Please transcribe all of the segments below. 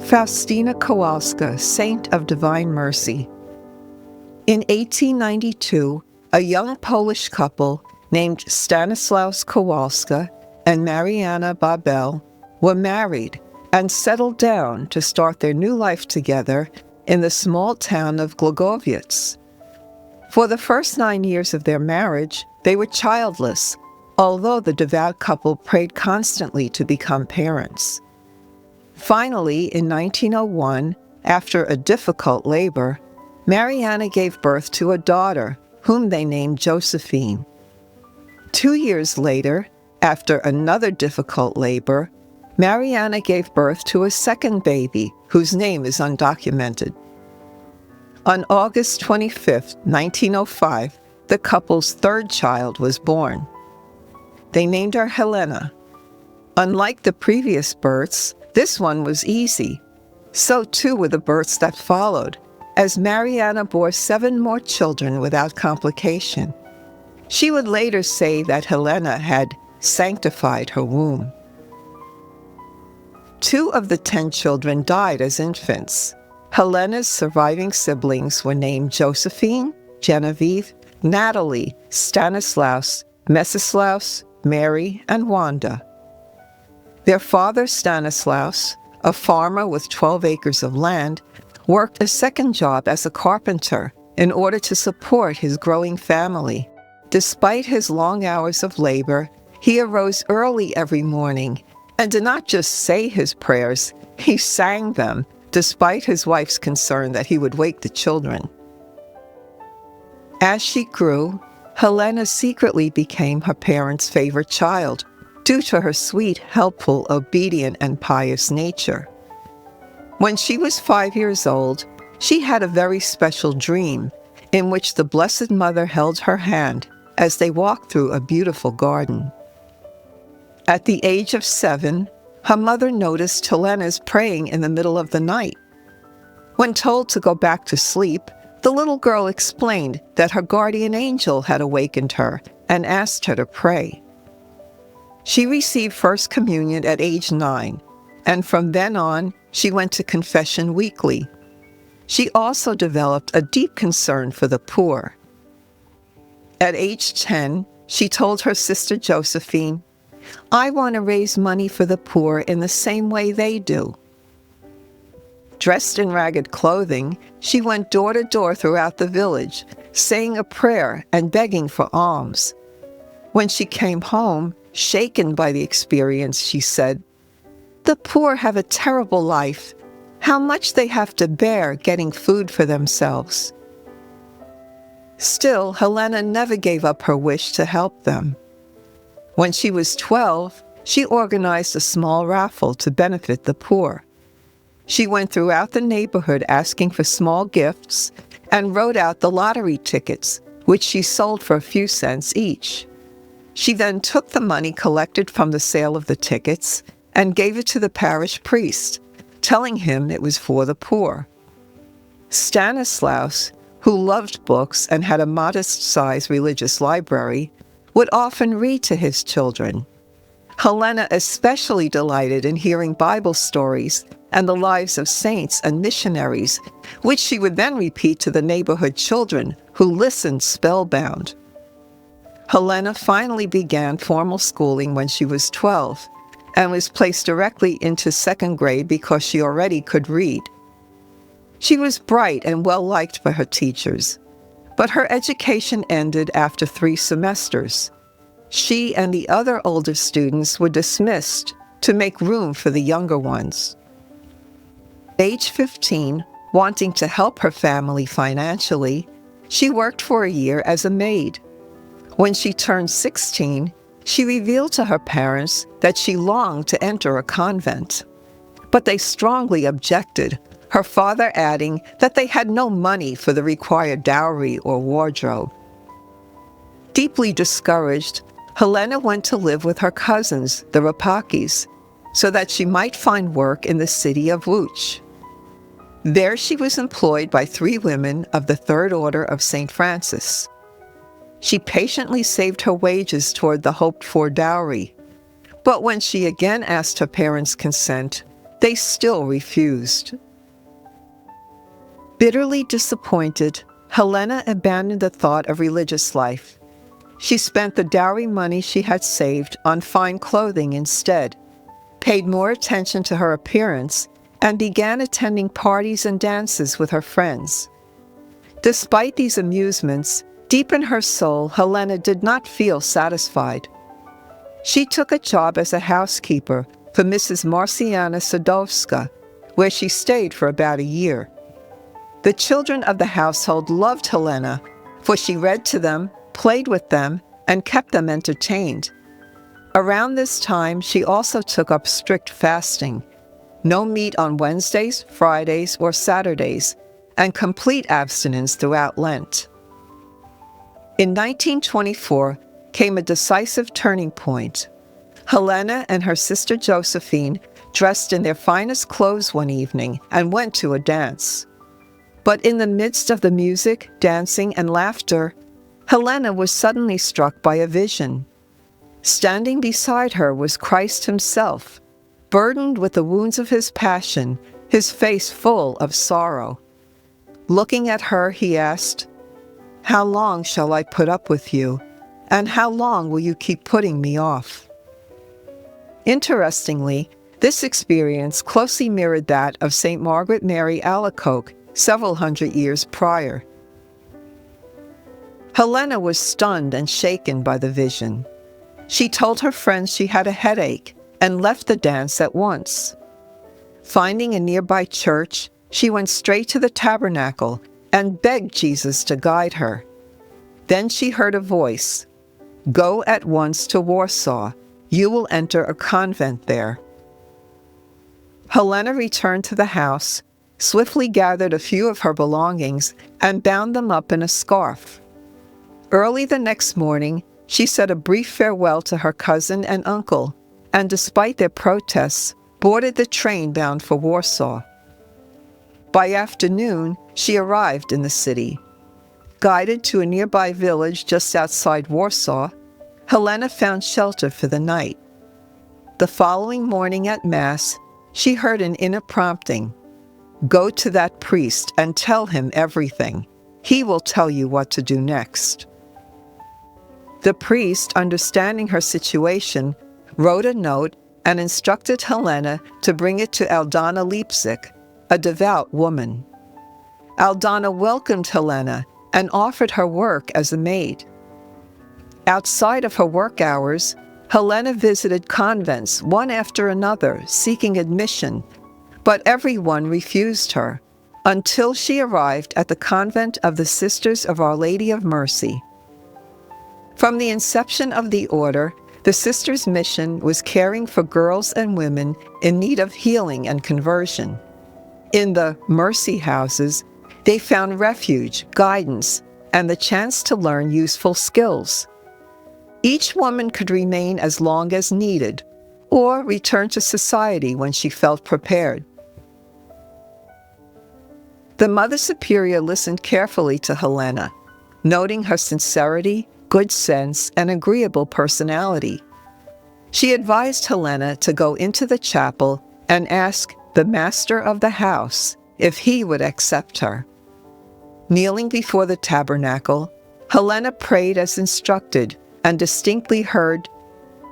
Faustina Kowalska, Saint of Divine Mercy. In 1892, a young Polish couple named Stanislaus Kowalska and Mariana Babel were married and settled down to start their new life together in the small town of Głogowiec. For the first 9 years of their marriage, they were childless, although the devout couple prayed constantly to become parents. Finally, in 1901, after a difficult labor, Mariana gave birth to a daughter, whom they named Josephine. 2 years later, after another difficult labor, Mariana gave birth to a second baby, whose name is undocumented. On August 25, 1905, the couple's third child was born. They named her Helena. Unlike the previous births, this one was easy. So too were the births that followed, as Mariana bore 7 more children without complication. She would later say that Helena had sanctified her womb. 2 of the 10 children died as infants. Helena's surviving siblings were named Josephine, Genevieve, Natalie, Stanislaus, Mesislaus, Mary, and Wanda. Their father, Stanislaus, a farmer with 12 acres of land, worked a second job as a carpenter in order to support his growing family. Despite his long hours of labor, he arose early every morning and did not just say his prayers, he sang them, despite his wife's concern that he would wake the children. As she grew, Helena secretly became her parents' favorite child, due to her sweet, helpful, obedient, and pious nature. When she was 5 years old, she had a very special dream in which the Blessed Mother held her hand as they walked through a beautiful garden. At the age of 7, her mother noticed Helena's praying in the middle of the night. When told to go back to sleep, the little girl explained that her guardian angel had awakened her and asked her to pray. She received First Communion at age 9, and from then on, she went to confession weekly. She also developed a deep concern for the poor. At age 10, she told her sister Josephine, "I want to raise money for the poor in the same way they do." Dressed in ragged clothing, she went door to door throughout the village, saying a prayer and begging for alms. When she came home, shaken by the experience, she said, "The poor have a terrible life. How much they have to bear getting food for themselves." Still, Helena never gave up her wish to help them. When she was 12, she organized a small raffle to benefit the poor. She went throughout the neighborhood asking for small gifts and wrote out the lottery tickets, which she sold for a few cents each. She then took the money collected from the sale of the tickets and gave it to the parish priest, telling him it was for the poor. Stanislaus, who loved books and had a modest-sized religious library, would often read to his children. Helena especially delighted in hearing Bible stories and the lives of saints and missionaries, which she would then repeat to the neighborhood children who listened spellbound. Helena finally began formal schooling when she was 12 and was placed directly into 2nd grade because she already could read. She was bright and well-liked by her teachers, but her education ended after 3 semesters. She and the other older students were dismissed to make room for the younger ones. Age 15, wanting to help her family financially, she worked for a year as a maid. When she turned 16, she revealed to her parents that she longed to enter a convent. But they strongly objected, her father adding that they had no money for the required dowry or wardrobe. Deeply discouraged, Helena went to live with her cousins, the Rapakis, so that she might find work in the city of Łódź. There she was employed by 3 women of the Third Order of St. Francis. She patiently saved her wages toward the hoped-for dowry, but when she again asked her parents' consent, They still refused. Bitterly disappointed, Helena abandoned the thought of religious life. She spent the dowry money she had saved on fine clothing instead, paid more attention to her appearance, and began attending parties and dances with her friends. Despite these amusements, deep in her soul, Helena did not feel satisfied. She took a job as a housekeeper for Mrs. Marciana Sadowska, where she stayed for about a year. The children of the household loved Helena, for she read to them, played with them, and kept them entertained. Around this time, she also took up strict fasting, no meat on Wednesdays, Fridays, or Saturdays, and complete abstinence throughout Lent. In 1924 came a decisive turning point. Helena and her sister Josephine dressed in their finest clothes one evening and went to a dance. But in the midst of the music, dancing, and laughter, Helena was suddenly struck by a vision. Standing beside her was Christ himself, burdened with the wounds of his passion, his face full of sorrow. Looking at her, he asked, "How long shall I put up with you, and how long will you keep putting me off?" Interestingly, this experience closely mirrored that of Saint Margaret Mary Alacoque several hundred years prior. Helena was stunned and shaken by the vision. She told her friends she had a headache and left the dance at once. Finding a nearby church, she went straight to the tabernacle and begged Jesus to guide her. Then she heard a voice, "Go at once to Warsaw. You will enter a convent there." Helena returned to the house, swiftly gathered a few of her belongings, and bound them up in a scarf. Early the next morning, she said a brief farewell to her cousin and uncle, and despite their protests, boarded the train bound for Warsaw. By afternoon, she arrived in the city. Guided to a nearby village just outside Warsaw, Helena found shelter for the night. The following morning at Mass, she heard an inner prompting, "Go to that priest and tell him everything. He will tell you what to do next." The priest, understanding her situation, wrote a note and instructed Helena to bring it to Aldana Lipzik, a devout woman. Aldana welcomed Helena and offered her work as a maid. Outside of her work hours, Helena visited convents one after another, seeking admission, but everyone refused her, until she arrived at the convent of the Sisters of Our Lady of Mercy. From the inception of the order, the sisters' mission was caring for girls and women in need of healing and conversion. In the mercy houses, they found refuge, guidance, and the chance to learn useful skills. Each woman could remain as long as needed, or return to society when she felt prepared. The Mother Superior listened carefully to Helena, noting her sincerity, good sense, and agreeable personality. She advised Helena to go into the chapel and ask the master of the house if he would accept her. Kneeling before the tabernacle, Helena prayed as instructed and distinctly heard,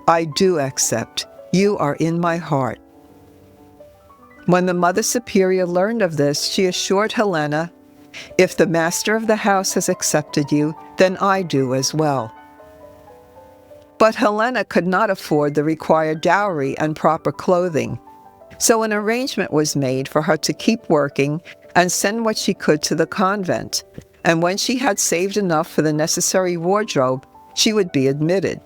"I do accept. You are in my heart." When the Mother Superior learned of this, she assured Helena, "If the master of the house has accepted you, then I do as well." But Helena could not afford the required dowry and proper clothing, so an arrangement was made for her to keep working and send what she could to the convent, and when she had saved enough for the necessary wardrobe, she would be admitted.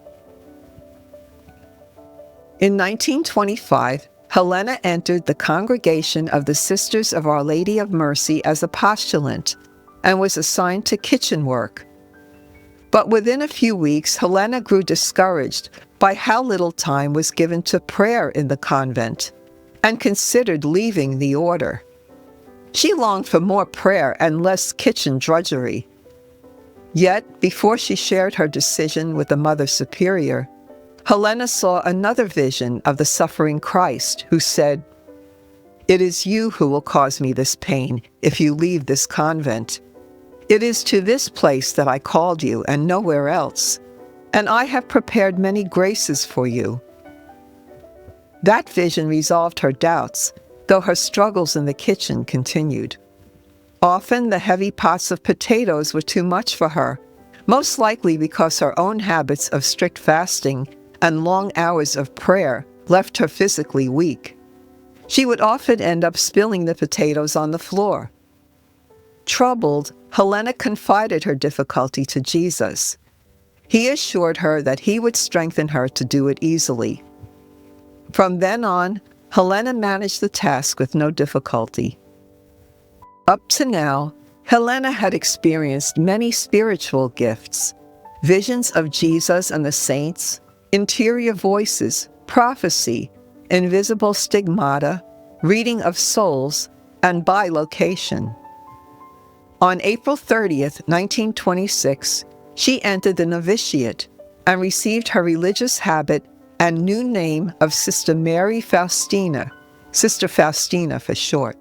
In 1925, Helena entered the Congregation of the Sisters of Our Lady of Mercy as a postulant and was assigned to kitchen work. But within a few weeks, Helena grew discouraged by how little time was given to prayer in the convent and considered leaving the order. She longed for more prayer and less kitchen drudgery. Yet, before she shared her decision with the Mother Superior, Helena saw another vision of the suffering Christ, who said, It is you who will cause me this pain if you leave this convent. It is to this place that I called you and nowhere else, and I have prepared many graces for you." That vision resolved her doubts, though her struggles in the kitchen continued. Often the heavy pots of potatoes were too much for her, most likely because her own habits of strict fasting and long hours of prayer left her physically weak. She would often end up spilling the potatoes on the floor. Troubled, Helena confided her difficulty to Jesus. He assured her that he would strengthen her to do it easily. From then on, Helena managed the task with no difficulty. Up to now, Helena had experienced many spiritual gifts, visions of Jesus and the saints, interior voices, prophecy, invisible stigmata, reading of souls, and bilocation. On April 30th, 1926, she entered the novitiate and received her religious habit and new name of Sister Maria Faustina, Sister Faustina for short.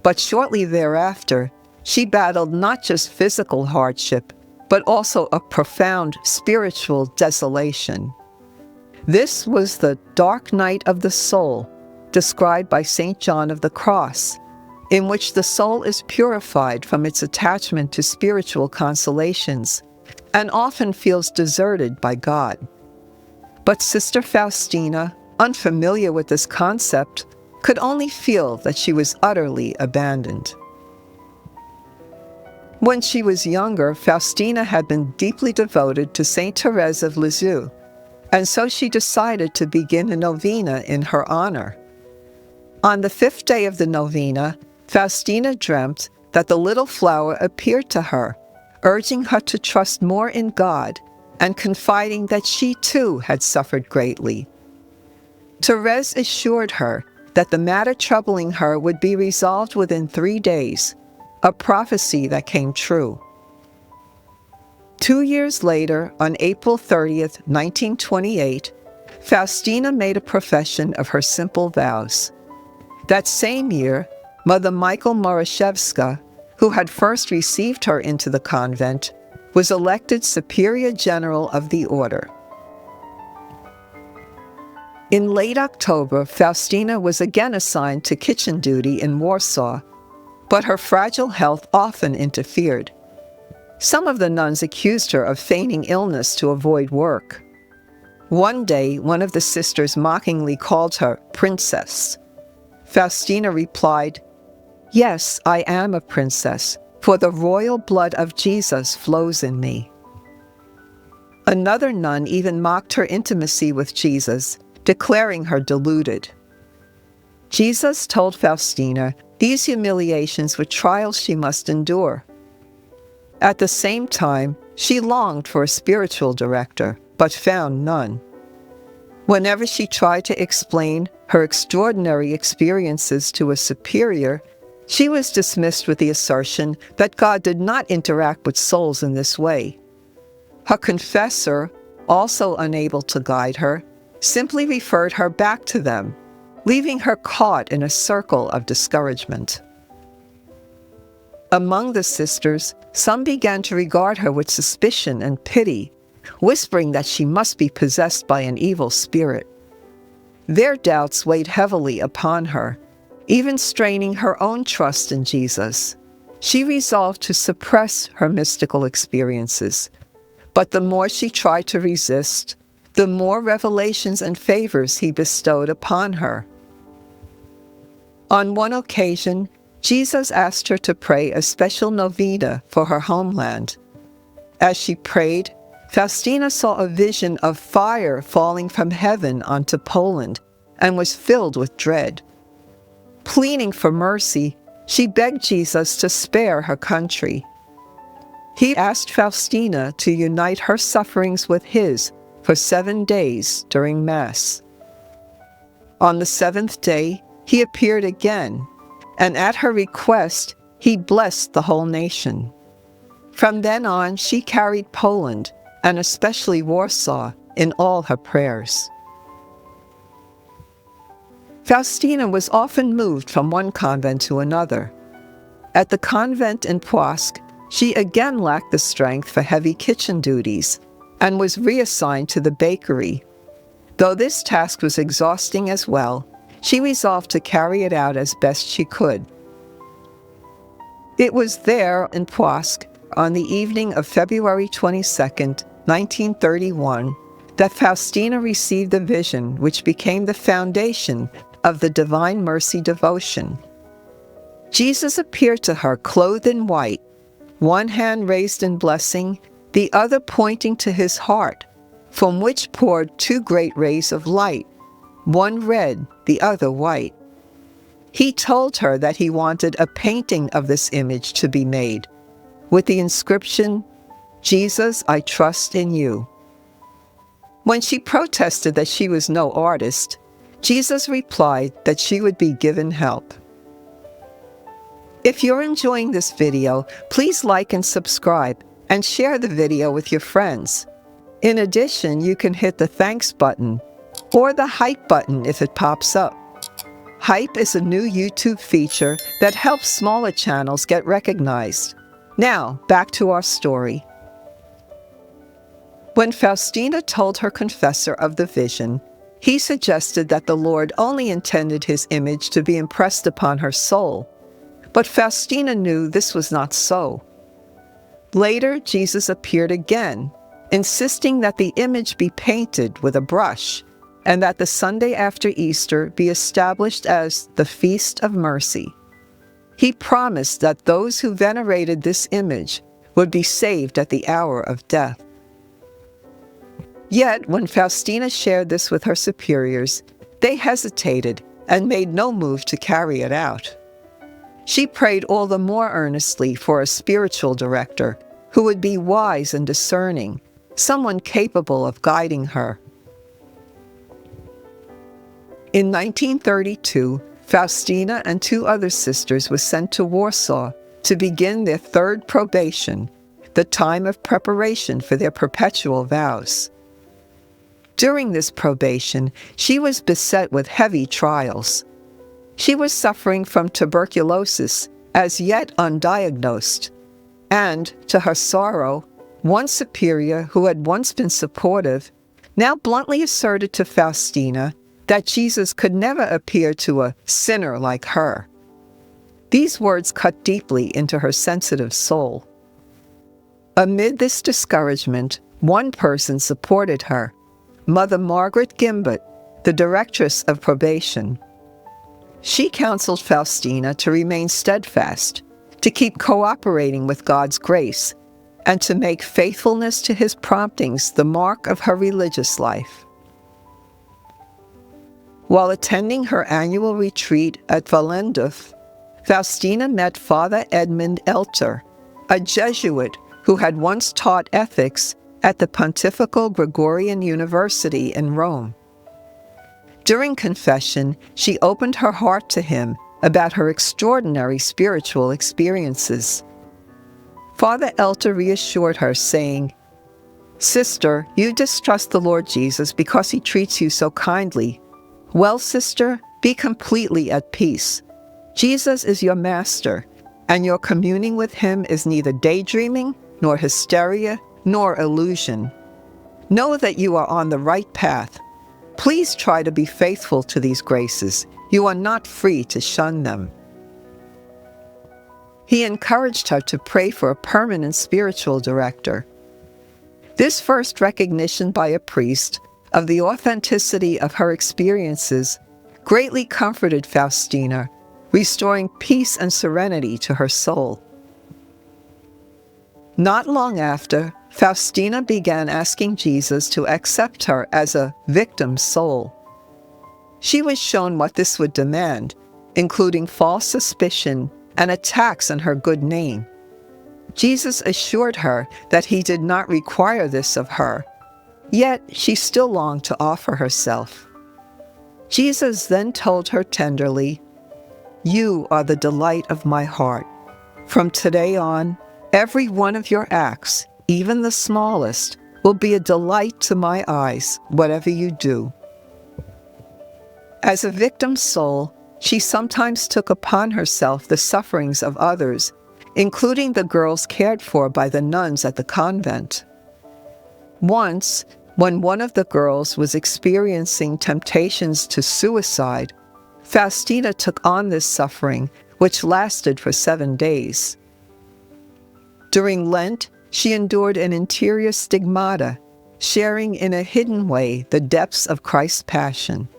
But shortly thereafter, she battled not just physical hardship, but also a profound spiritual desolation. This was the dark night of the soul, described by St. John of the Cross, in which the soul is purified from its attachment to spiritual consolations and often feels deserted by God. But Sister Faustina, unfamiliar with this concept, could only feel that she was utterly abandoned. When she was younger, Faustina had been deeply devoted to Saint Therese of Lisieux, and so she decided to begin a novena in her honor. On the 5th day of the novena, Faustina dreamt that the little flower appeared to her, urging her to trust more in God and confiding that she too had suffered greatly. Therese assured her that the matter troubling her would be resolved within 3 days, a prophecy that came true. 2 years later, on April 30th, 1928, Faustina made a profession of her simple vows. That same year, Mother Michael Moroshevska, who had first received her into the convent, was elected Superior General of the Order. In late October, Faustina was again assigned to kitchen duty in Warsaw, but her fragile health often interfered. Some of the nuns accused her of feigning illness to avoid work. One day, one of the sisters mockingly called her princess. Faustina replied, "Yes, I am a princess, for the royal blood of Jesus flows in me." Another nun even mocked her intimacy with Jesus, declaring her deluded. Jesus told Faustina these humiliations were trials she must endure. At the same time, she longed for a spiritual director, but found none. Whenever she tried to explain her extraordinary experiences to a superior, she was dismissed with the assertion that God did not interact with souls in this way. Her confessor, also unable to guide her, simply referred her back to them, leaving her caught in a circle of discouragement. Among the sisters, some began to regard her with suspicion and pity, whispering that she must be possessed by an evil spirit. Their doubts weighed heavily upon her, even straining her own trust in Jesus. She resolved to suppress her mystical experiences, but the more she tried to resist, the more revelations and favors he bestowed upon her. On one occasion, Jesus asked her to pray a special novena for her homeland. As she prayed, Faustina saw a vision of fire falling from heaven onto Poland and was filled with dread. Pleading for mercy, she begged Jesus to spare her country. He asked Faustina to unite her sufferings with his for 7 days during Mass. On the 7th day, he appeared again, and at her request, he blessed the whole nation. From then on, she carried Poland, and especially Warsaw, in all her prayers. Faustina was often moved from one convent to another. At the convent in Płock, she again lacked the strength for heavy kitchen duties and was reassigned to the bakery. Though this task was exhausting as well, she resolved to carry it out as best she could. It was there in Płock, on the evening of February 22, 1931, that Faustina received a vision which became the foundation of the Divine Mercy devotion. Jesus appeared to her clothed in white, one hand raised in blessing, the other pointing to his heart, from which poured two great rays of light, one red, the other white. He told her that he wanted a painting of this image to be made, with the inscription, "Jesus, I trust in you." When she protested that she was no artist, Jesus replied that she would be given help. If you're enjoying this video, please like and subscribe, and share the video with your friends. In addition, you can hit the thanks button, or the hype button if it pops up. Hype is a new YouTube feature that helps smaller channels get recognized. Now, back to our story. When Faustina told her confessor of the vision, he suggested that the Lord only intended his image to be impressed upon her soul. But Faustina knew this was not so. Later, Jesus appeared again, insisting that the image be painted with a brush, and that the Sunday after Easter be established as the Feast of Mercy. He promised that those who venerated this image would be saved at the hour of death. Yet, when Faustina shared this with her superiors, they hesitated and made no move to carry it out. She prayed all the more earnestly for a spiritual director who would be wise and discerning, someone capable of guiding her. In 1932, Faustina and two other sisters were sent to Warsaw to begin their third probation, the time of preparation for their perpetual vows. During this probation, she was beset with heavy trials. She was suffering from tuberculosis, as yet undiagnosed, and, to her sorrow, one superior who had once been supportive now bluntly asserted to Faustina that Jesus could never appear to a sinner like her. These words cut deeply into her sensitive soul. Amid this discouragement, one person supported her, Mother Margaret Gimbut, the directress of probation. She counseled Faustina to remain steadfast, to keep cooperating with God's grace, and to make faithfulness to his promptings the mark of her religious life. While attending her annual retreat at Wallendorf, Faustina met Father Edmund Elter, a Jesuit who had once taught ethics at the Pontifical Gregorian University in Rome. During confession, she opened her heart to him about her extraordinary spiritual experiences. Father Elter reassured her, saying, "Sister, you distrust the Lord Jesus because he treats you so kindly. Well, sister, be completely at peace. Jesus is your master, and your communing with him is neither daydreaming, nor hysteria, nor illusion. Know that you are on the right path. Please try to be faithful to these graces. You are not free to shun them." He encouraged her to pray for a permanent spiritual director. This first recognition by a priest of the authenticity of her experiences greatly comforted Faustina, restoring peace and serenity to her soul. Not long after, Faustina began asking Jesus to accept her as a victim soul. She was shown what this would demand, including false suspicion and attacks on her good name. Jesus assured her that he did not require this of her, yet she still longed to offer herself. Jesus then told her tenderly, "You are the delight of my heart. From today on, every one of your acts, even the smallest, will be a delight to my eyes, whatever you do." As a victim soul, she sometimes took upon herself the sufferings of others, including the girls cared for by the nuns at the convent. Once, when one of the girls was experiencing temptations to suicide, Faustina took on this suffering, which lasted for 7 days. During Lent, she endured an interior stigmata, sharing in a hidden way the depths of Christ's passion.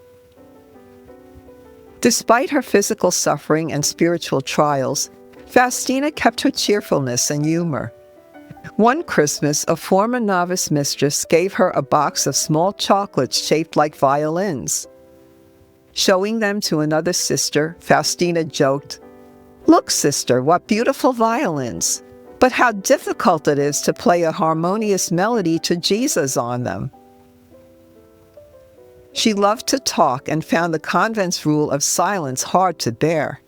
Despite her physical suffering and spiritual trials, Faustina kept her cheerfulness and humor. One Christmas, a former novice mistress gave her a box of small chocolates shaped like violins. Showing them to another sister, Faustina joked, "Look, sister, what beautiful violins! But how difficult it is to play a harmonious melody to Jesus on them." She loved to talk and found the convent's rule of silence hard to bear.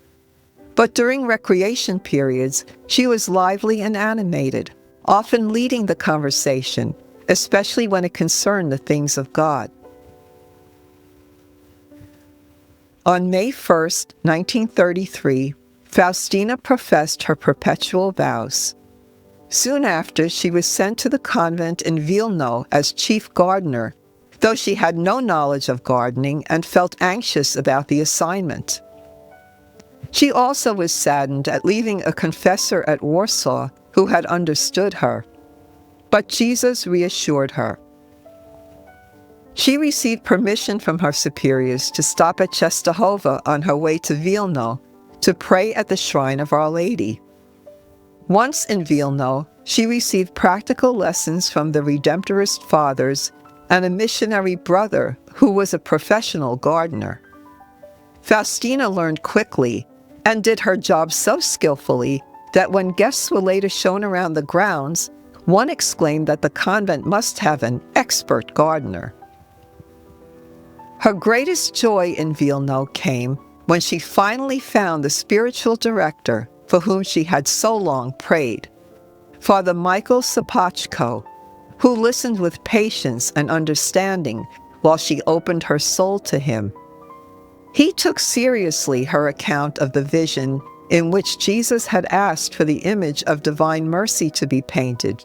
But during recreation periods, she was lively and animated, often leading the conversation, especially when it concerned the things of God. On May 1st, 1933, Faustina professed her perpetual vows. Soon after, she was sent to the convent in Vilno as chief gardener, though she had no knowledge of gardening and felt anxious about the assignment. She also was saddened at leaving a confessor at Warsaw who had understood her. But Jesus reassured her. She received permission from her superiors to stop at Czestochowa on her way to Vilno to pray at the shrine of Our Lady. Once in Vilno, she received practical lessons from the Redemptorist fathers and a missionary brother who was a professional gardener. Faustina learned quickly and did her job so skillfully that when guests were later shown around the grounds, one exclaimed that the convent must have an expert gardener. Her greatest joy in Vilno came when she finally found the spiritual director for whom she had so long prayed, Father Michael Sapachko, who listened with patience and understanding while she opened her soul to him. He took seriously her account of the vision in which Jesus had asked for the image of divine mercy to be painted,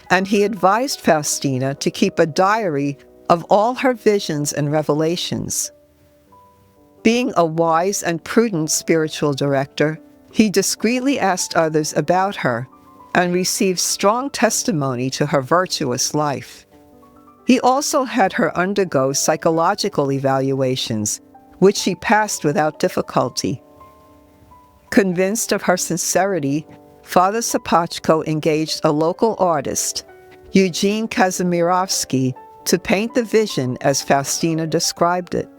and he advised Faustina to keep a diary of all her visions and revelations. Being a wise and prudent spiritual director, he discreetly asked others about her and received strong testimony to her virtuous life. He also had her undergo psychological evaluations, which she passed without difficulty. Convinced of her sincerity, Father Sapachko engaged a local artist, Eugene Kazimirovsky, to paint the vision as Faustina described it.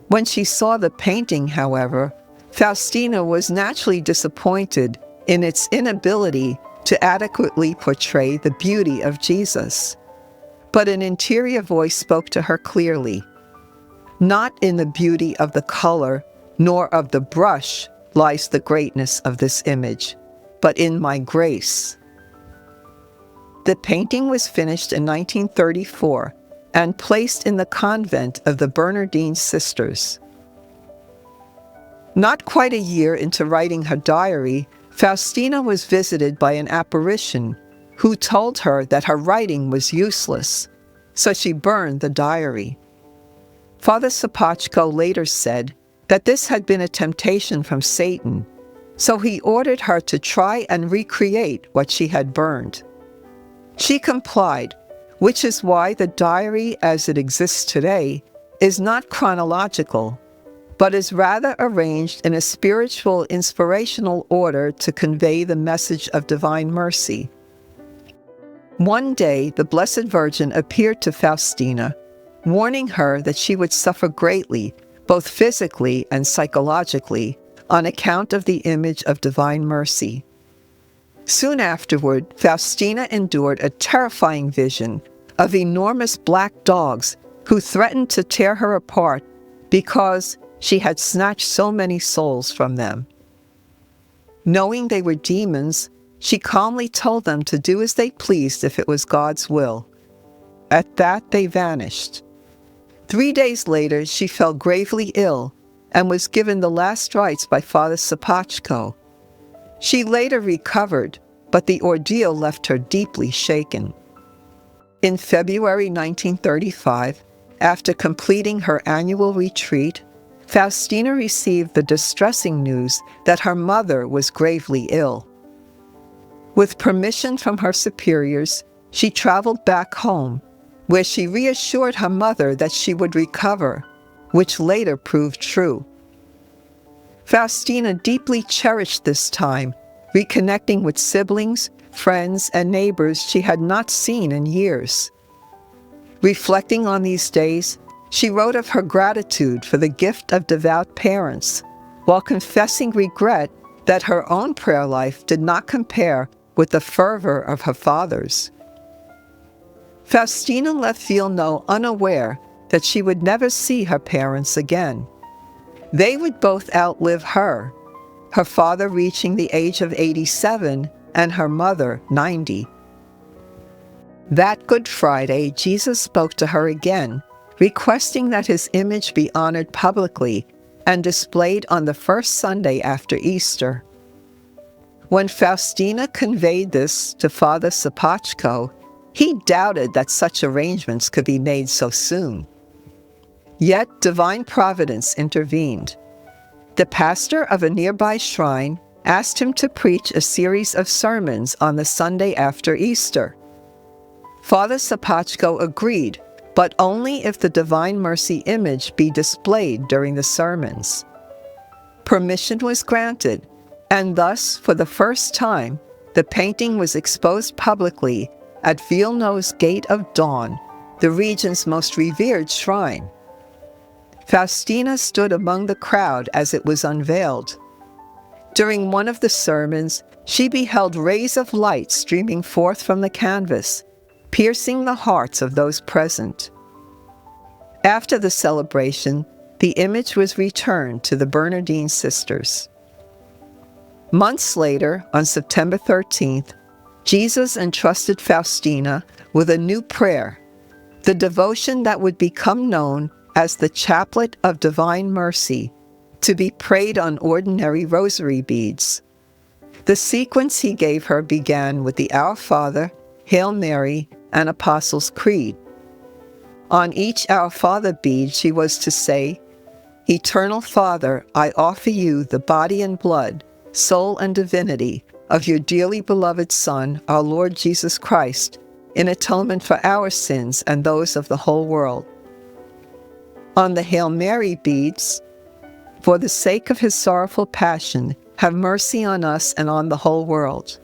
When she saw the painting, however, Faustina was naturally disappointed in its inability to adequately portray the beauty of Jesus. But an interior voice spoke to her clearly. "Not in the beauty of the color, nor of the brush lies the greatness of this image, but in my grace." The painting was finished in 1934 and placed in the convent of the Bernardine Sisters. Not quite a year into writing her diary, Faustina was visited by an apparition who told her that her writing was useless, so she burned the diary. Father Sapachko later said that this had been a temptation from Satan, so he ordered her to try and recreate what she had burned. She complied, which is why the diary as it exists today is not chronological, but is rather arranged in a spiritual, inspirational order to convey the message of divine mercy. One day, the Blessed Virgin appeared to Faustina, warning her that she would suffer greatly, both physically and psychologically, on account of the image of divine mercy. Soon afterward, Faustina endured a terrifying vision of enormous black dogs who threatened to tear her apart because she had snatched so many souls from them. Knowing they were demons, she calmly told them to do as they pleased if it was God's will. At that, they vanished. 3 days later, she fell gravely ill and was given the last rites by Father Sapachko. She later recovered, but the ordeal left her deeply shaken. In February 1935, after completing her annual retreat, Faustina received the distressing news that her mother was gravely ill. With permission from her superiors, she traveled back home, where she reassured her mother that she would recover, which later proved true. Faustina deeply cherished this time, reconnecting with siblings, friends, and neighbors she had not seen in years. Reflecting on these days, she wrote of her gratitude for the gift of devout parents, while confessing regret that her own prayer life did not compare with the fervor of her father's. Faustina left Vilno unaware that she would never see her parents again. They would both outlive her father reaching the age of 87 and her mother 90. That Good Friday, Jesus spoke to her again, requesting that his image be honored publicly and displayed on the first Sunday after Easter. When Faustina conveyed this to Father Sapachko, he doubted that such arrangements could be made so soon. Yet divine providence intervened. The pastor of a nearby shrine asked him to preach a series of sermons on the Sunday after Easter. Father Sapachko agreed, but only if the Divine Mercy image be displayed during the sermons. Permission was granted, and thus, for the first time, the painting was exposed publicly at Vilno's Gate of Dawn, the region's most revered shrine. Faustina stood among the crowd as it was unveiled. During one of the sermons, she beheld rays of light streaming forth from the canvas, piercing the hearts of those present. After the celebration, the image was returned to the Bernardine sisters. Months later, on September 13th, Jesus entrusted Faustina with a new prayer, the devotion that would become known as the Chaplet of Divine Mercy, to be prayed on ordinary rosary beads. The sequence he gave her began with the Our Father, Hail Mary, and Apostles' Creed. On each Our Father bead she was to say, "Eternal Father, I offer you the body and blood, soul and divinity of your dearly beloved Son, our Lord Jesus Christ, in atonement for our sins and those of the whole world." On the Hail Mary beads, "For the sake of his sorrowful passion, have mercy on us and on the whole world."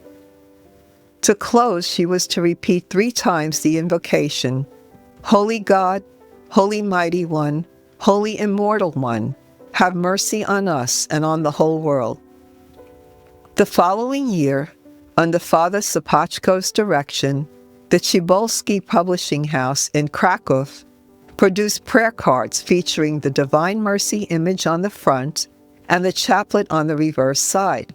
To close, she was to repeat 3 times the invocation, "Holy God, Holy Mighty One, Holy Immortal One, have mercy on us and on the whole world." The following year, under Father Sapachko's direction, the Cybulski Publishing House in Krakow produced prayer cards featuring the Divine Mercy image on the front and the chaplet on the reverse side.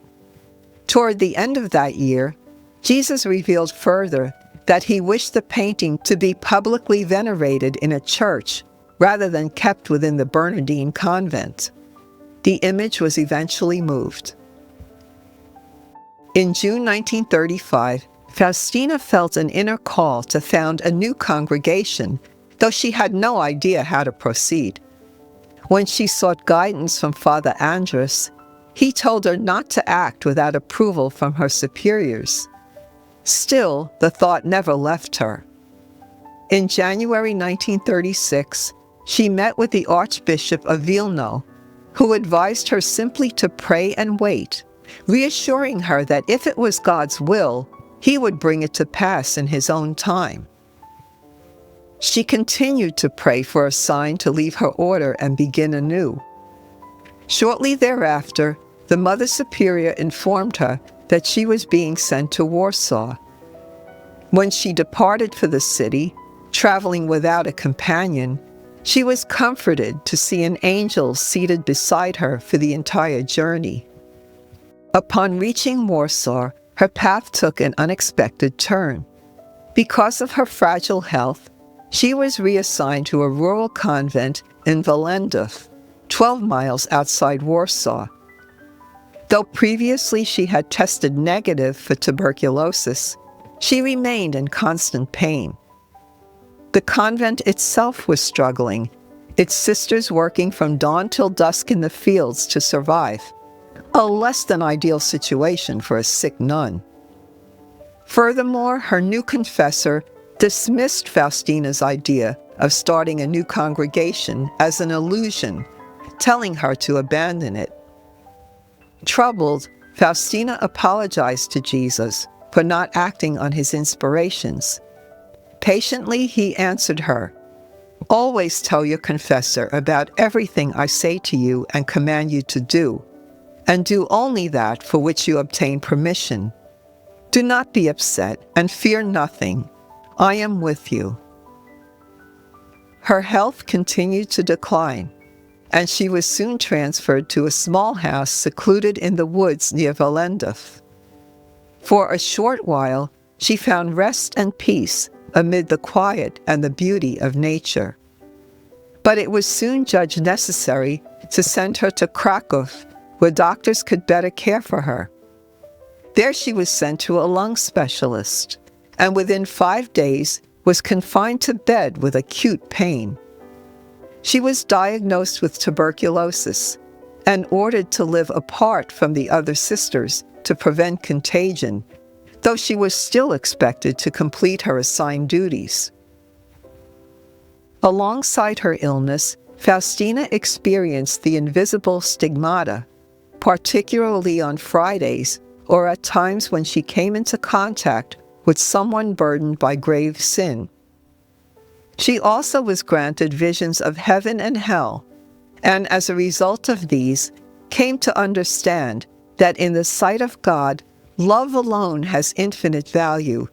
Toward the end of that year, Jesus revealed further that he wished the painting to be publicly venerated in a church rather than kept within the Bernardine convent. The image was eventually moved. In June 1935, Faustina felt an inner call to found a new congregation, though she had no idea how to proceed. When she sought guidance from Father Andrus, he told her not to act without approval from her superiors. Still, the thought never left her. In January 1936, she met with the Archbishop of Vilno, who advised her simply to pray and wait, reassuring her that if it was God's will, he would bring it to pass in his own time. She continued to pray for a sign to leave her order and begin anew. Shortly thereafter, the Mother Superior informed her that she was being sent to Warsaw. When she departed for the city, traveling without a companion, she was comforted to see an angel seated beside her for the entire journey. Upon reaching Warsaw, her path took an unexpected turn. Because of her fragile health, she was reassigned to a rural convent in Walendów, 12 miles outside Warsaw. Though previously she had tested negative for tuberculosis, she remained in constant pain. The convent itself was struggling, its sisters working from dawn till dusk in the fields to survive, a less than ideal situation for a sick nun. Furthermore, her new confessor dismissed Faustina's idea of starting a new congregation as an illusion, telling her to abandon it. Troubled, Faustina apologized to Jesus for not acting on his inspirations. Patiently, he answered her, "Always tell your confessor about everything I say to you and command you to do, and do only that for which you obtain permission. Do not be upset and fear nothing. I am with you." Her health continued to decline, and she was soon transferred to a small house secluded in the woods near Walendów. For a short while, she found rest and peace amid the quiet and the beauty of nature. But it was soon judged necessary to send her to Krakow, where doctors could better care for her. There she was sent to a lung specialist, and within 5 days was confined to bed with acute pain. She was diagnosed with tuberculosis and ordered to live apart from the other sisters to prevent contagion, though she was still expected to complete her assigned duties. Alongside her illness, Faustina experienced the invisible stigmata, particularly on Fridays or at times when she came into contact with someone burdened by grave sin. She also was granted visions of heaven and hell, and as a result of these, came to understand that in the sight of God, love alone has infinite value,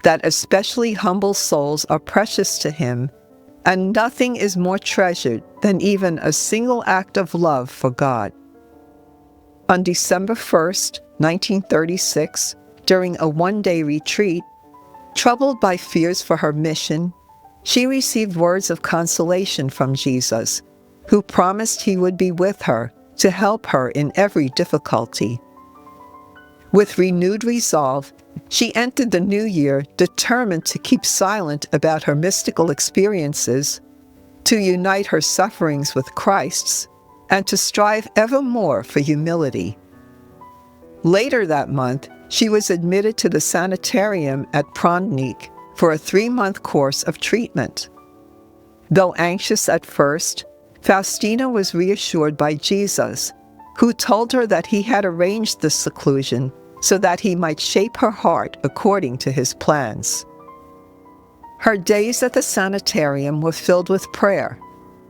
that especially humble souls are precious to Him, and nothing is more treasured than even a single act of love for God. On December 1st, 1936, during a one-day retreat, troubled by fears for her mission, she received words of consolation from Jesus, who promised He would be with her to help her in every difficulty. With renewed resolve, she entered the new year determined to keep silent about her mystical experiences, to unite her sufferings with Christ's, and to strive evermore for humility. Later that month, she was admitted to the sanitarium at Prądnik for a 3-month course of treatment. Though anxious at first, Faustina was reassured by Jesus, who told her that He had arranged this seclusion so that He might shape her heart according to His plans. Her days at the sanitarium were filled with prayer,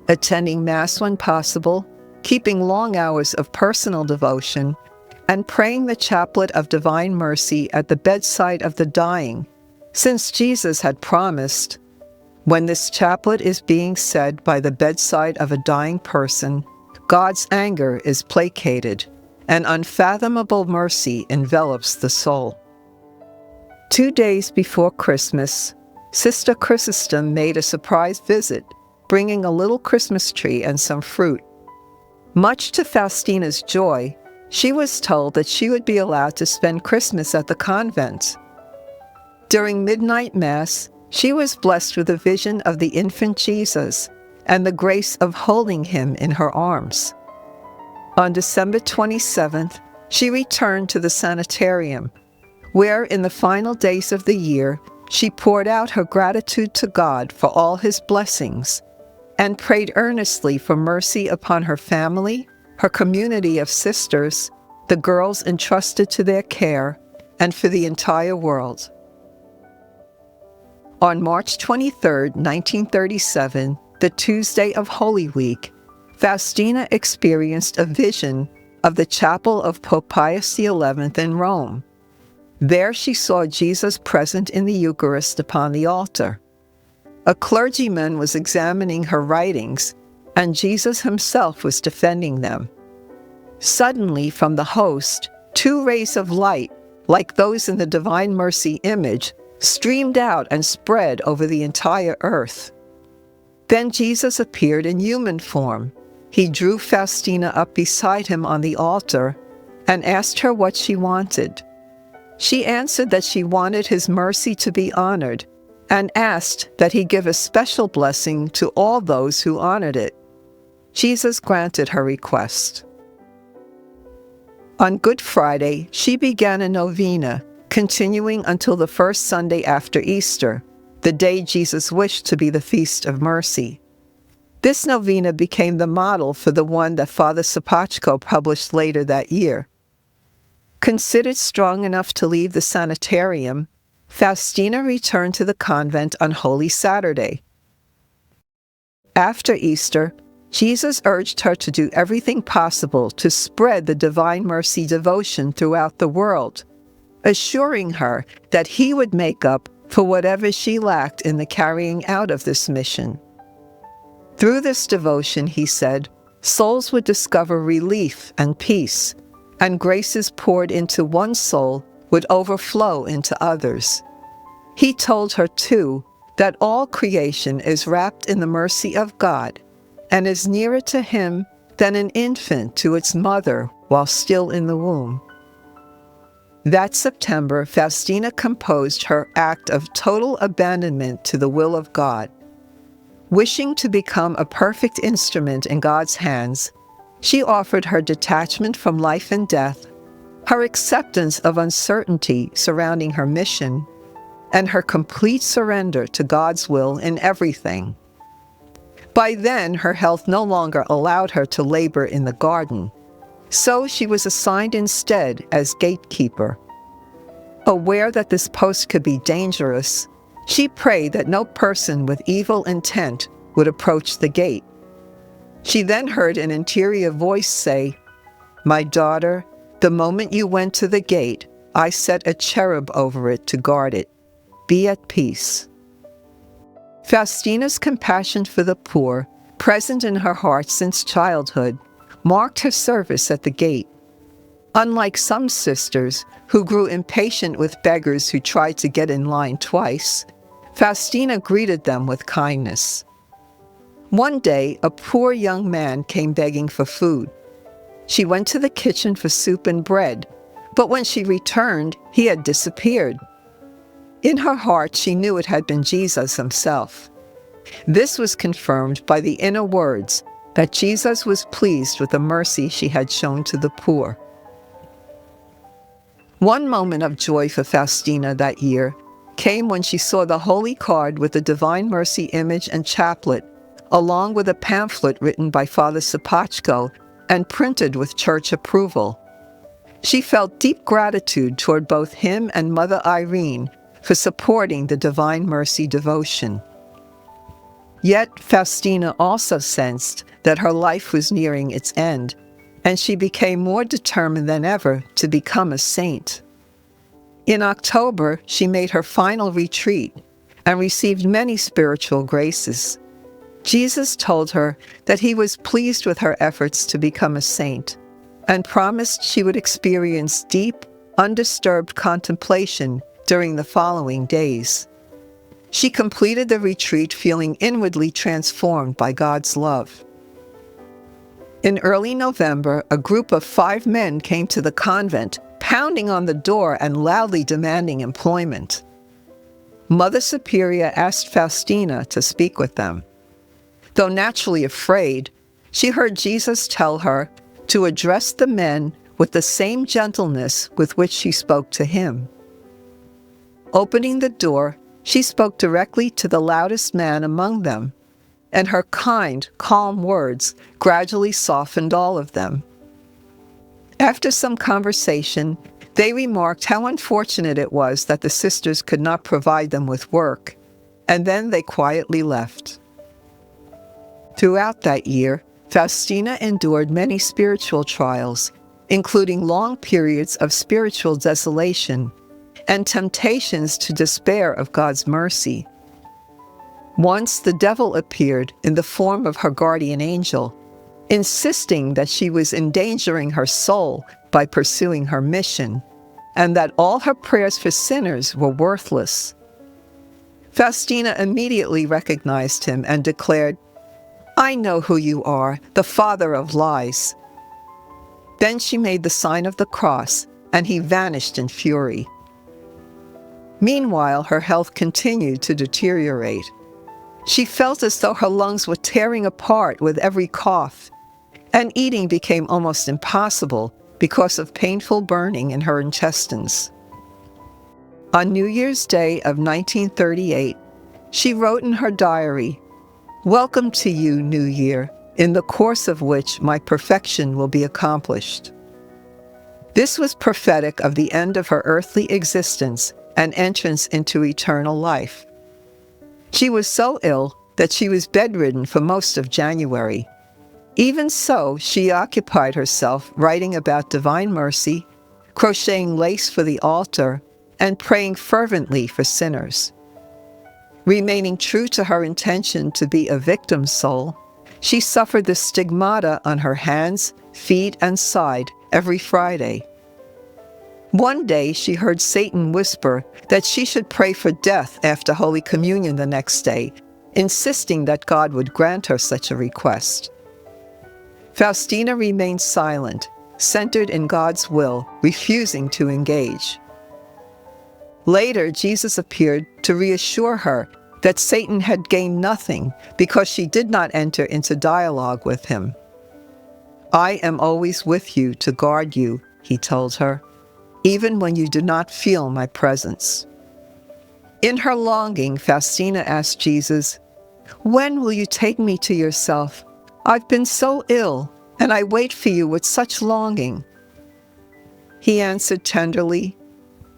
attending Mass when possible, keeping long hours of personal devotion, and praying the Chaplet of Divine Mercy at the bedside of the dying, since Jesus had promised, "When this chaplet is being said by the bedside of a dying person, God's anger is placated, and unfathomable mercy envelops the soul." 2 days before Christmas, Sister Chrysostom made a surprise visit, bringing a little Christmas tree and some fruit. Much to Faustina's joy, she was told that she would be allowed to spend Christmas at the convent. During midnight Mass, she was blessed with a vision of the infant Jesus and the grace of holding Him in her arms. On December 27th, she returned to the sanitarium, where in the final days of the year, she poured out her gratitude to God for all His blessings and prayed earnestly for mercy upon her family, her community of sisters, the girls entrusted to their care, and for the entire world. On March 23, 1937, the Tuesday of Holy Week, Faustina experienced a vision of the chapel of Pope Pius XI in Rome. There she saw Jesus present in the Eucharist upon the altar. A clergyman was examining her writings, and Jesus Himself was defending them. Suddenly, from the host, 2 rays of light, like those in the Divine Mercy image, streamed out and spread over the entire earth. Then Jesus appeared in human form. He drew Faustina up beside him on the altar and asked her what she wanted. She answered that she wanted his mercy to be honored and asked that he give a special blessing to all those who honored it. Jesus granted her request. On Good Friday, she began a novena, continuing until the first Sunday after Easter, the day Jesus wished to be the Feast of Mercy. This novena became the model for the one that Father Sapachko published later that year. Considered strong enough to leave the sanitarium, Faustina returned to the convent on Holy Saturday. After Easter, Jesus urged her to do everything possible to spread the Divine Mercy devotion throughout the world, assuring her that he would make up for whatever she lacked in the carrying out of this mission. Through this devotion, he said, souls would discover relief and peace, and graces poured into one soul would overflow into others. He told her, too, that all creation is wrapped in the mercy of God and is nearer to him than an infant to its mother while still in the womb. That September, Faustina composed her act of total abandonment to the will of God. Wishing to become a perfect instrument in God's hands, she offered her detachment from life and death, her acceptance of uncertainty surrounding her mission, and her complete surrender to God's will in everything. By then, her health no longer allowed her to labor in the garden, so she was assigned instead as gatekeeper. Aware that this post could be dangerous, she prayed that no person with evil intent would approach the gate. She then heard an interior voice say, "My daughter, the moment you went to the gate, I set a cherub over it to guard it. Be at peace." Faustina's compassion for the poor, present in her heart since childhood, marked her service at the gate. Unlike some sisters who grew impatient with beggars who tried to get in line twice, Faustina greeted them with kindness. One day, a poor young man came begging for food. She went to the kitchen for soup and bread, but when she returned, he had disappeared. In her heart, she knew it had been Jesus himself. This was confirmed by the inner words that Jesus was pleased with the mercy she had shown to the poor. One moment of joy for Faustina that year came when she saw the holy card with the Divine Mercy image and chaplet, along with a pamphlet written by Father Sapachko and printed with church approval. She felt deep gratitude toward both him and Mother Irene for supporting the Divine Mercy devotion. Yet Faustina also sensed that her life was nearing its end, and she became more determined than ever to become a saint. In October, she made her final retreat and received many spiritual graces. Jesus told her that he was pleased with her efforts to become a saint and promised she would experience deep, undisturbed contemplation during the following days. She completed the retreat feeling inwardly transformed by God's love. In early November, a group of 5 men came to the convent, pounding on the door and loudly demanding employment. Mother Superior asked Faustina to speak with them. Though naturally afraid, she heard Jesus tell her to address the men with the same gentleness with which she spoke to him. Opening the door, she spoke directly to the loudest man among them, and her kind, calm words gradually softened all of them. After some conversation, they remarked how unfortunate it was that the sisters could not provide them with work, and then they quietly left. Throughout that year, Faustina endured many spiritual trials, including long periods of spiritual desolation and temptations to despair of God's mercy. Once the devil appeared in the form of her guardian angel, insisting that she was endangering her soul by pursuing her mission, and that all her prayers for sinners were worthless. Faustina immediately recognized him and declared, "I know who you are, the father of lies." Then she made the sign of the cross, and he vanished in fury. Meanwhile, her health continued to deteriorate. She felt as though her lungs were tearing apart with every cough, and eating became almost impossible because of painful burning in her intestines. On New Year's Day of 1938, she wrote in her diary, "Welcome to you, New Year, in the course of which my perfection will be accomplished." This was prophetic of the end of her earthly existence and entrance into eternal life. She was so ill that she was bedridden for most of January. Even so, she occupied herself writing about divine mercy, crocheting lace for the altar, and praying fervently for sinners. Remaining true to her intention to be a victim soul, she suffered the stigmata on her hands, feet, and side every Friday. One day she heard Satan whisper that she should pray for death after Holy Communion the next day, insisting that God would grant her such a request. Faustina remained silent, centered in God's will, refusing to engage. Later, Jesus appeared to reassure her that Satan had gained nothing because she did not enter into dialogue with him. "I am always with you to guard you," he told her, "even when you do not feel my presence." In her longing, Faustina asked Jesus, "When will you take me to yourself? I've been so ill, and I wait for you with such longing." He answered tenderly,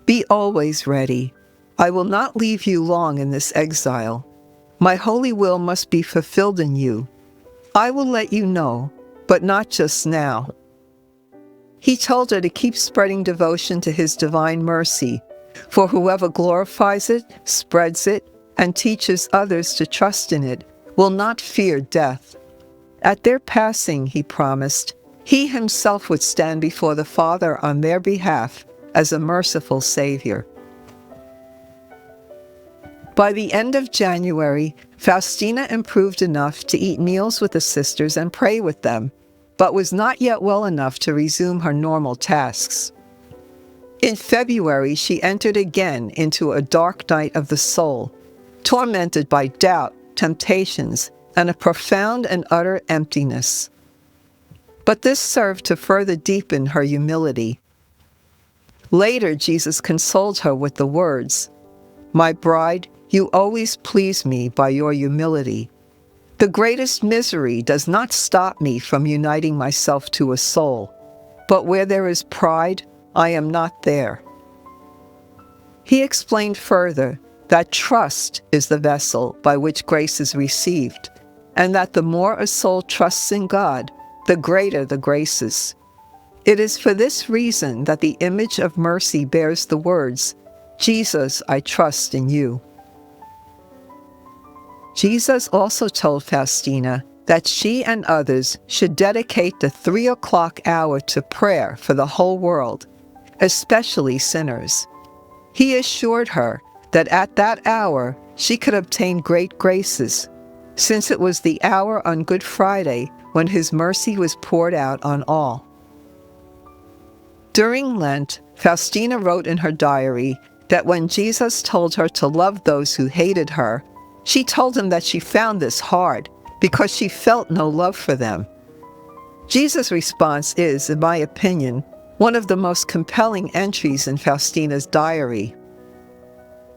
"Be always ready. I will not leave you long in this exile. My holy will must be fulfilled in you. I will let you know, but not just now." He told her to keep spreading devotion to his divine mercy, for whoever glorifies it, spreads it, and teaches others to trust in it will not fear death. At their passing, he promised, he himself would stand before the Father on their behalf as a merciful Savior. By the end of January, Faustina improved enough to eat meals with the sisters and pray with them, but was not yet well enough to resume her normal tasks. In February, she entered again into a dark night of the soul, tormented by doubt, temptations, and a profound and utter emptiness. But this served to further deepen her humility. Later, Jesus consoled her with the words, "My bride, you always please me by your humility. The greatest misery does not stop me from uniting myself to a soul, but where there is pride, I am not there." He explained further that trust is the vessel by which grace is received, and that the more a soul trusts in God, the greater the graces. It is for this reason that the image of mercy bears the words, "Jesus, I trust in you." Jesus also told Faustina that she and others should dedicate the 3 o'clock hour to prayer for the whole world, especially sinners. He assured her that at that hour she could obtain great graces, since it was the hour on Good Friday when his mercy was poured out on all. During Lent, Faustina wrote in her diary that when Jesus told her to love those who hated her, she told him that she found this hard because she felt no love for them. Jesus' response is, in my opinion, one of the most compelling entries in Faustina's diary.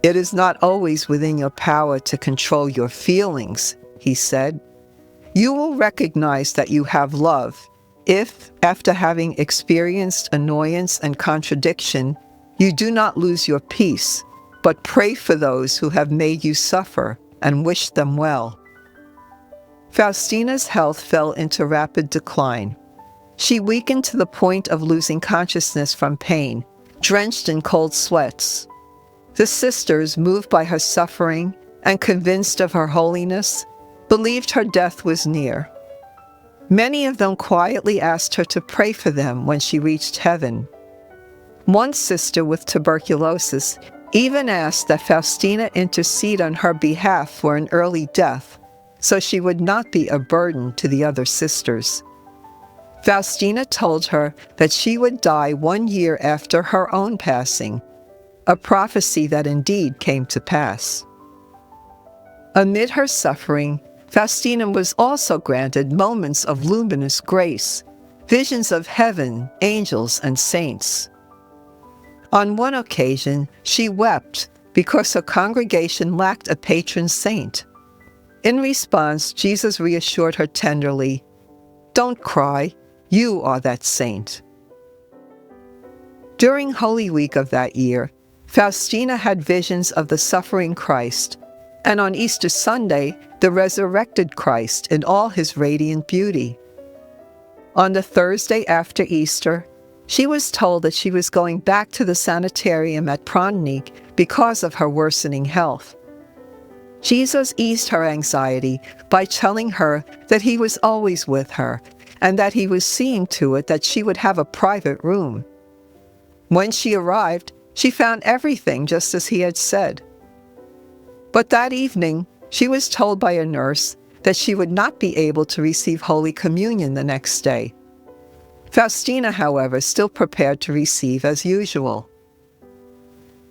"It is not always within your power to control your feelings," he said. "You will recognize that you have love if, after having experienced annoyance and contradiction, you do not lose your peace, but pray for those who have made you suffer and wish them well." Faustina's health fell into rapid decline. She weakened to the point of losing consciousness from pain, drenched in cold sweats. The sisters, moved by her suffering and convinced of her holiness, believed her death was near. Many of them quietly asked her to pray for them when she reached heaven. One sister with tuberculosis even asked that Faustina intercede on her behalf for an early death, so she would not be a burden to the other sisters. Faustina told her that she would die 1 year after her own passing, a prophecy that indeed came to pass. Amid her suffering, Faustina was also granted moments of luminous grace, visions of heaven, angels, and saints. On one occasion, she wept because her congregation lacked a patron saint. In response, Jesus reassured her tenderly, "Don't cry, you are that saint." During Holy Week of that year, Faustina had visions of the suffering Christ, and on Easter Sunday, the resurrected Christ in all his radiant beauty. On the Thursday after Easter, she was told that she was going back to the sanitarium at Prognik because of her worsening health. Jesus eased her anxiety by telling her that he was always with her and that he was seeing to it that she would have a private room. When she arrived, she found everything just as he had said. But that evening, she was told by a nurse that she would not be able to receive Holy Communion the next day. Faustina, however, still prepared to receive as usual.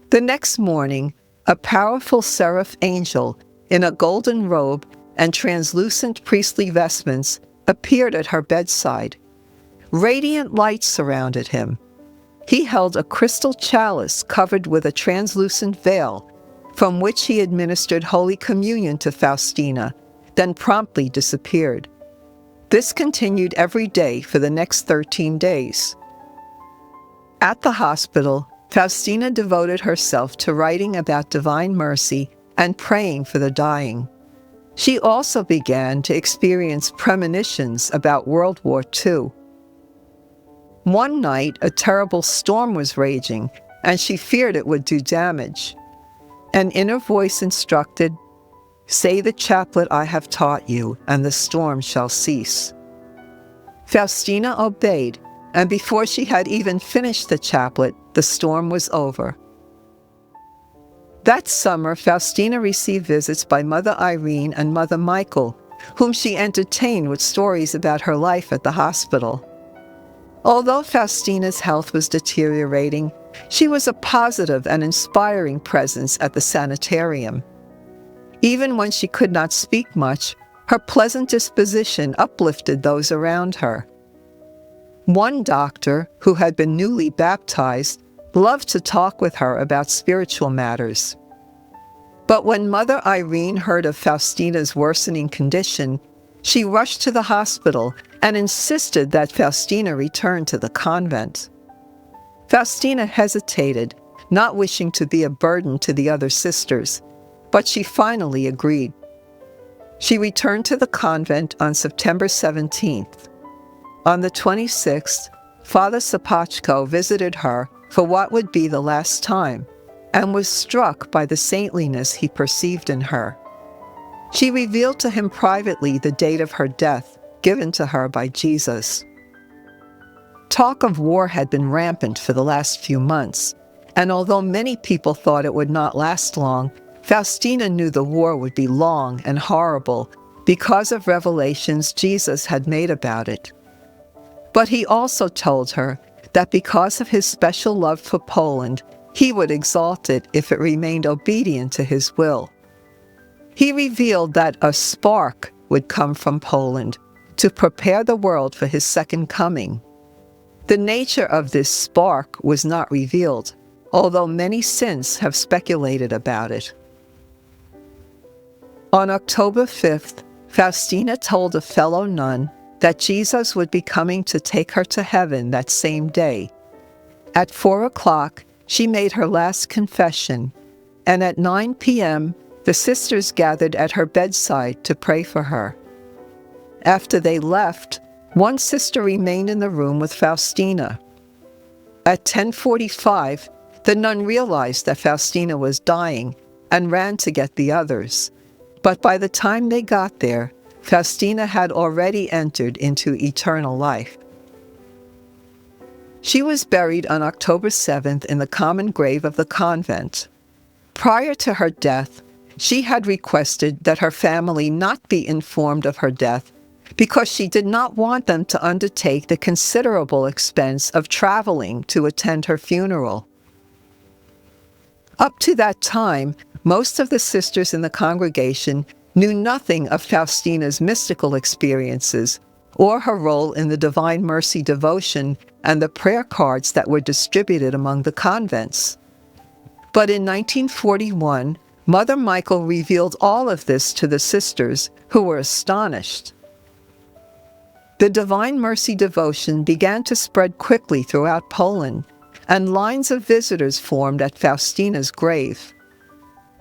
The next morning, a powerful seraph angel in a golden robe and translucent priestly vestments appeared at her bedside. Radiant light surrounded him. He held a crystal chalice covered with a translucent veil, from which he administered Holy Communion to Faustina, then promptly disappeared. This continued every day for the next 13 days. At the hospital, Faustina devoted herself to writing about divine mercy and praying for the dying. She also began to experience premonitions about World War II. One night, a terrible storm was raging, and she feared it would do damage. An inner voice instructed, "Say the chaplet I have taught you, and the storm shall cease." Faustina obeyed, and before she had even finished the chaplet, the storm was over. That summer, Faustina received visits by Mother Irene and Mother Michael, whom she entertained with stories about her life at the hospital. Although Faustina's health was deteriorating, she was a positive and inspiring presence at the sanitarium. Even when she could not speak much, her pleasant disposition uplifted those around her. One doctor, who had been newly baptized, loved to talk with her about spiritual matters. But when Mother Irene heard of Faustina's worsening condition, she rushed to the hospital and insisted that Faustina return to the convent. Faustina hesitated, not wishing to be a burden to the other sisters, but she finally agreed. She returned to the convent on September 17th. On the 26th, Father Sapachko visited her for what would be the last time, and was struck by the saintliness he perceived in her. She revealed to him privately the date of her death, given to her by Jesus. Talk of war had been rampant for the last few months, and although many people thought it would not last long, Faustina knew the war would be long and horrible because of revelations Jesus had made about it. But he also told her that because of his special love for Poland, he would exalt it if it remained obedient to his will. He revealed that a spark would come from Poland to prepare the world for his second coming. The nature of this spark was not revealed, although many since have speculated about it. On October 5th, Faustina told a fellow nun that Jesus would be coming to take her to heaven that same day. At 4 o'clock, she made her last confession, and at 9 p.m., the sisters gathered at her bedside to pray for her. After they left, one sister remained in the room with Faustina. At 10:45, the nun realized that Faustina was dying and ran to get the others. But by the time they got there, Faustina had already entered into eternal life. She was buried on October 7th in the common grave of the convent. Prior to her death, she had requested that her family not be informed of her death because she did not want them to undertake the considerable expense of traveling to attend her funeral. Up to that time, most of the sisters in the congregation knew nothing of Faustina's mystical experiences or her role in the Divine Mercy devotion and the prayer cards that were distributed among the convents. But in 1941, Mother Michael revealed all of this to the sisters, who were astonished. The Divine Mercy devotion began to spread quickly throughout Poland, and lines of visitors formed at Faustina's grave.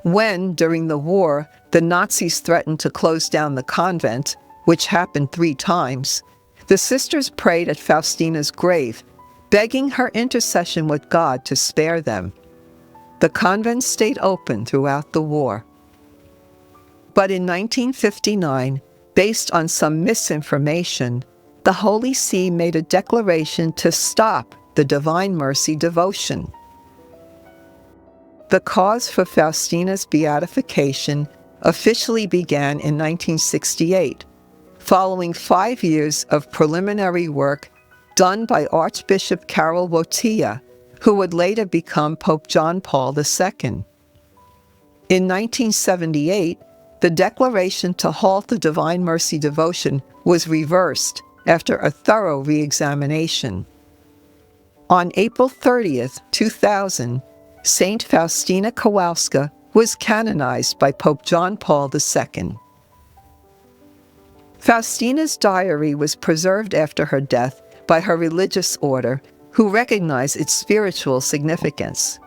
When, during the war, the Nazis threatened to close down the convent, which happened 3 times, the sisters prayed at Faustina's grave, begging her intercession with God to spare them. The convent stayed open throughout the war. But in 1959, based on some misinformation, the Holy See made a declaration to stop the Divine Mercy devotion. The cause for Faustina's beatification officially began in 1968, following 5 years of preliminary work done by Archbishop Karol Wojtyła, who would later become Pope John Paul II. In 1978, the declaration to halt the Divine Mercy devotion was reversed after a thorough re-examination. On April 30th, 2000, Saint Faustina Kowalska was canonized by Pope John Paul II. Faustina's diary was preserved after her death by her religious order, who recognized its spiritual significance.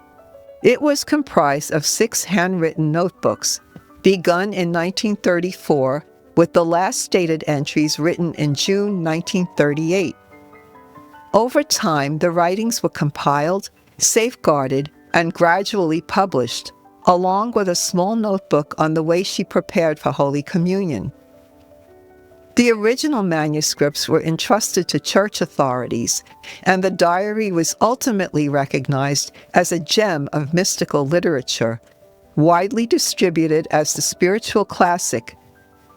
It was comprised of 6 handwritten notebooks, begun in 1934, with the last dated entries written in June 1938. Over time, the writings were compiled, safeguarded, and gradually published, along with a small notebook on the way she prepared for Holy Communion. The original manuscripts were entrusted to church authorities, and the diary was ultimately recognized as a gem of mystical literature, widely distributed as the spiritual classic,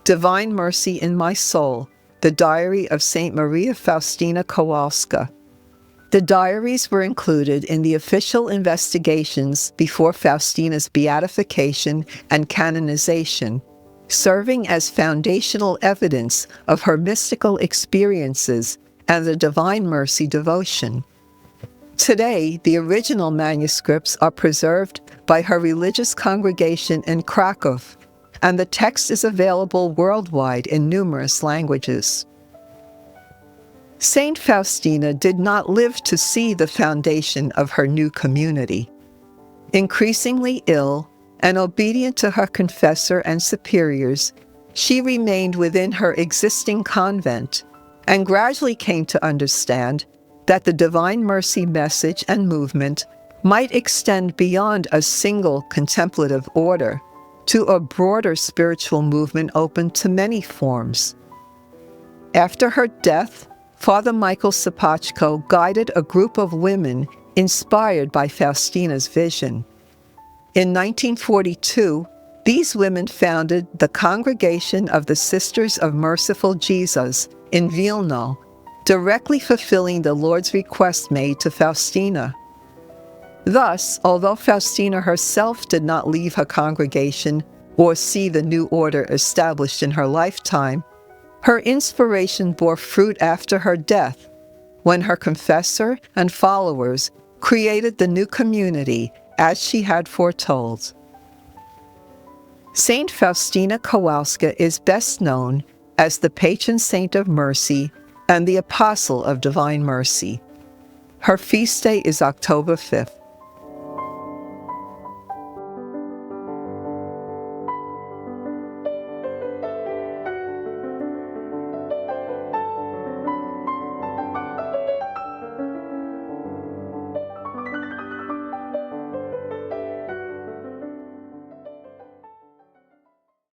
Divine Mercy in My Soul, the Diary of Saint Maria Faustina Kowalska. The diaries were included in the official investigations before Faustina's beatification and canonization, serving as foundational evidence of her mystical experiences and the Divine Mercy devotion. Today, the original manuscripts are preserved by her religious congregation in Krakow, and the text is available worldwide in numerous languages. Saint Faustina did not live to see the foundation of her new community. Increasingly ill and obedient to her confessor and superiors, she remained within her existing convent and gradually came to understand that the Divine Mercy message and movement might extend beyond a single contemplative order to a broader spiritual movement open to many forms. After her death, Father Michael Sapachko guided a group of women inspired by Faustina's vision. In 1942, these women founded the Congregation of the Sisters of Merciful Jesus in Wilno, directly fulfilling the Lord's request made to Faustina. Thus, although Faustina herself did not leave her congregation or see the new order established in her lifetime, her inspiration bore fruit after her death, when her confessor and followers created the new community as she had foretold. Saint Faustina Kowalska is best known as the patron saint of mercy and the apostle of divine mercy. Her feast day is October 5th.